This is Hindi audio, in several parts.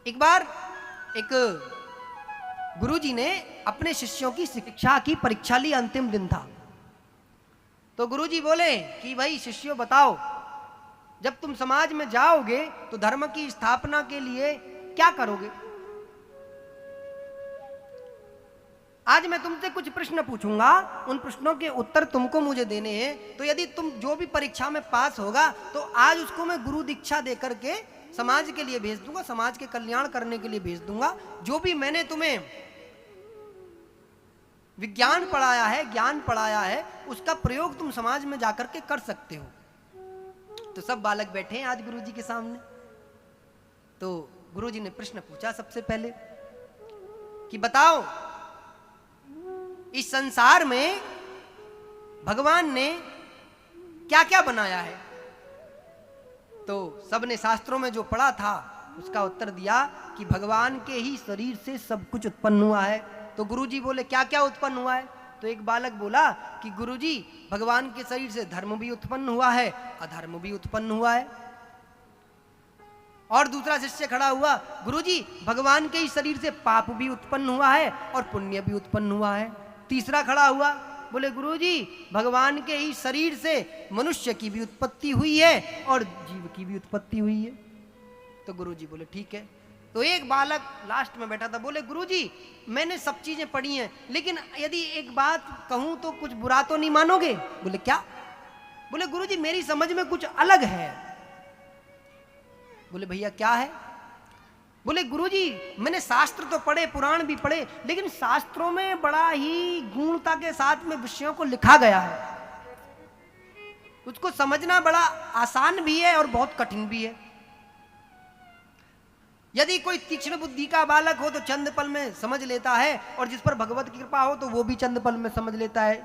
एक बार एक गुरुजी ने अपने शिष्यों की शिक्षा की परीक्षा ली, अंतिम दिन था। तो गुरुजी बोले कि भाई शिष्यों बताओ, जब तुम समाज में जाओगे तो धर्म की स्थापना के लिए क्या करोगे। आज मैं तुमसे कुछ प्रश्न पूछूंगा, उन प्रश्नों के उत्तर तुमको मुझे देने हैं। तो यदि तुम जो भी परीक्षा में पास होगा तो आज उसको मैं गुरु दीक्षा देकर के समाज के लिए भेज दूंगा, समाज के कल्याण करने के लिए भेज दूंगा। जो भी मैंने तुम्हें विज्ञान पढ़ाया है, ज्ञान पढ़ाया है, उसका प्रयोग तुम समाज में जाकर के कर सकते हो। तो सब बालक बैठे हैं आज गुरुजी के सामने। तो गुरुजी ने प्रश्न पूछा सबसे पहले कि बताओ, इस संसार में भगवान ने क्या क्या बनाया है। तो सबने शास्त्रों में जो पढ़ा था उसका उत्तर दिया कि भगवान के ही शरीर से सब कुछ उत्पन्न हुआ है। तो गुरुजी बोले क्या क्या उत्पन्न हुआ है। तो एक बालक बोला कि गुरुजी, भगवान के शरीर से धर्म भी उत्पन्न हुआ है, अधर्म भी उत्पन्न हुआ है। और दूसरा शिष्य खड़ा हुआ, गुरुजी भगवान के ही शरीर से पाप भी उत्पन्न हुआ है और पुण्य भी उत्पन्न हुआ है। तीसरा खड़ा हुआ, बोले गुरुजी भगवान के ही शरीर से मनुष्य की भी उत्पत्ति हुई है और जीव की भी उत्पत्ति हुई है। तो गुरुजी बोले ठीक है। तो एक बालक लास्ट में बैठा था, बोले गुरुजी मैंने सब चीजें पढ़ी हैं, लेकिन यदि एक बात कहूं तो कुछ बुरा तो नहीं मानोगे। बोले क्या। बोले गुरुजी मेरी समझ में कुछ अलग है। बोले भैया क्या है। बोले गुरुजी मैंने शास्त्र तो पढ़े, पुराण भी पढ़े, लेकिन शास्त्रों में बड़ा ही गूढ़ता के साथ में विषयों को लिखा गया है, उसको समझना बड़ा आसान भी है और बहुत कठिन भी है। यदि कोई तीक्ष्ण बुद्धि का बालक हो तो चंद पल में समझ लेता है, और जिस पर भगवत की कृपा हो तो वो भी चंद पल में समझ लेता है।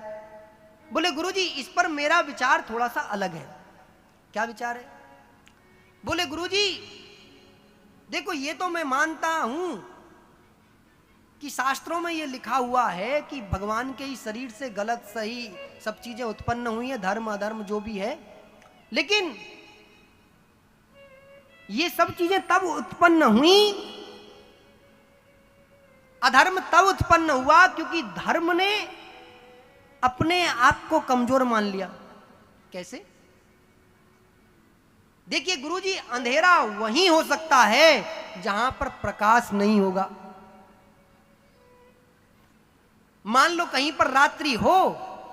बोले गुरुजी इस पर मेरा विचार थोड़ा सा अलग है। क्या विचार है। बोले गुरुजी देखो, ये तो मैं मानता हूं कि शास्त्रों में ये लिखा हुआ है कि भगवान के ही शरीर से गलत सही सब चीजें उत्पन्न हुई है, धर्म अधर्म जो भी है, लेकिन ये सब चीजें तब उत्पन्न हुई, अधर्म तब उत्पन्न हुआ क्योंकि धर्म ने अपने आप को कमजोर मान लिया। कैसे। देखिए गुरुजी, अंधेरा वहीं हो सकता है जहां पर प्रकाश नहीं होगा। मान लो कहीं पर रात्रि हो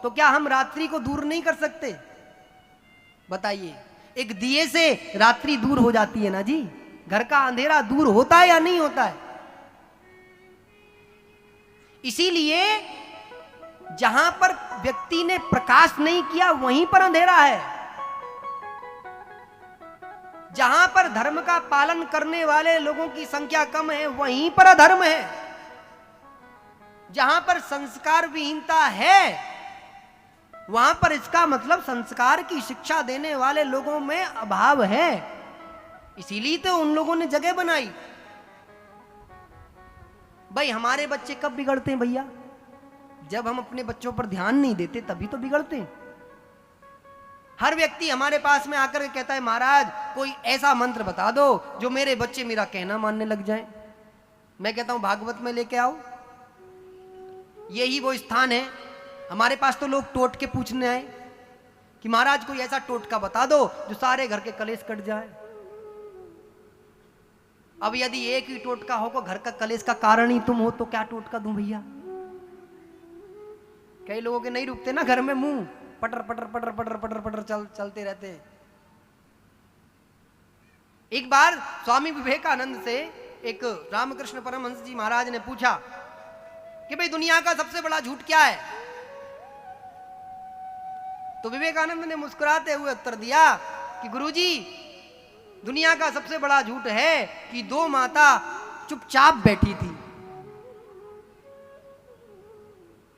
तो क्या हम रात्रि को दूर नहीं कर सकते। बताइए, एक दिए से रात्रि दूर हो जाती है ना जी। घर का अंधेरा दूर होता है या नहीं होता है। इसीलिए जहां पर व्यक्ति ने प्रकाश नहीं किया वहीं पर अंधेरा है। जहां पर धर्म का पालन करने वाले लोगों की संख्या कम है वहीं पर अधर्म है। जहां पर संस्कार विहीनता है वहां पर इसका मतलब संस्कार की शिक्षा देने वाले लोगों में अभाव है। इसीलिए तो उन लोगों ने जगह बनाई। भाई हमारे बच्चे कब बिगड़ते हैं भैया, जब हम अपने बच्चों पर ध्यान नहीं देते तभी तो बिगड़ते हैं। हर व्यक्ति हमारे पास में आकर के कहता है महाराज कोई ऐसा मंत्र बता दो जो मेरे बच्चे मेरा कहना मानने लग जाएं। मैं कहता हूं भागवत में लेके आओ, यही वो स्थान है। हमारे पास तो लोग टोटके पूछने आए कि महाराज कोई ऐसा टोटका बता दो जो सारे घर के कलेश कट जाए। अब यदि एक ही टोटका हो तो घर का कलेश का कारण ही तुम हो तो क्या टोटका दूं भैया। कई लोगों के नहीं रुकते ना घर में मुंह, पटर पटर पटर पटर पटर पटर चलते रहते। एक बार स्वामी विवेकानंद से एक रामकृष्ण परमहंस जी महाराज ने पूछा कि भाई दुनिया का सबसे बड़ा झूठ क्या है। तो विवेकानंद ने मुस्कुराते हुए उत्तर दिया कि गुरुजी दुनिया का सबसे बड़ा झूठ है कि दो माता चुपचाप बैठी थी।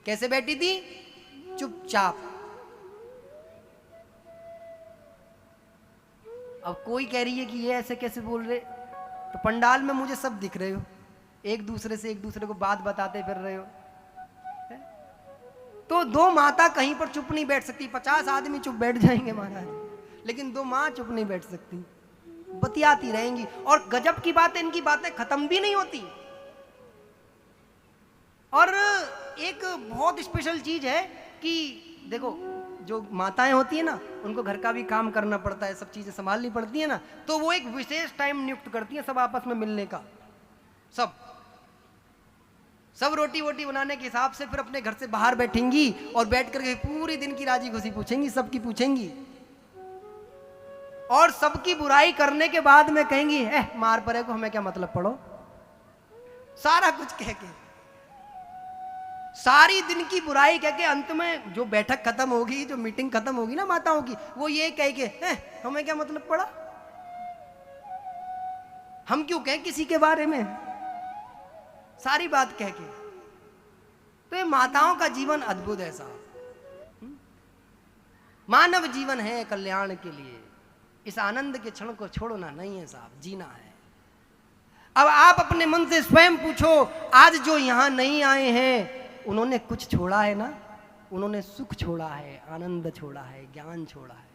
कैसे बैठी थी, चुपचाप। अब कोई कह रही है कि ये ऐसे कैसे बोल रहे, तो पंडाल में मुझे सब दिख रहे हो, एक दूसरे से एक दूसरे को बात बताते फिर रहे हो। तो दो माता कहीं पर चुप नहीं बैठ सकती। 50 आदमी चुप बैठ जाएंगे महाराज, लेकिन दो मां चुप नहीं बैठ सकती। बतियाती रहेंगी। और गजब की बात है, इनकी बातें खत्म भी नहीं होती। और एक बहुत स्पेशल चीज है कि देखो, जो माताएं होती है ना, उनको घर का भी काम करना पड़ता है, सब चीजें संभालनी पड़ती है ना, तो वो एक विशेष टाइम नियुक्त करती है सब आपस में मिलने का। सब रोटी वोटी बनाने के हिसाब से फिर अपने घर से बाहर बैठेंगी और बैठ करके पूरी दिन की राजी खुशी पूछेंगी, सबकी पूछेंगी, और सबकी बुराई करने के बाद में कहेंगी मार परे को हमें क्या मतलब पड़ो। सारा कुछ कह के, सारी दिन की बुराई कह के, अंत में जो बैठक खत्म होगी, जो मीटिंग खत्म होगी ना माताओं की, वो ये कह के हमें क्या मतलब पड़ा, हम क्यों कहें किसी के बारे में, सारी बात कह के। तो ये माताओं का जीवन अद्भुत है साहब। मानव जीवन है कल्याण के लिए, इस आनंद के क्षण को छोड़ना नहीं है साहब, जीना है। अब आप अपने मन से स्वयं पूछो, आज जो यहां नहीं आए हैं उन्होंने कुछ छोड़ा है ना, उन्होंने सुख छोड़ा है, आनंद छोड़ा है, ज्ञान छोड़ा है।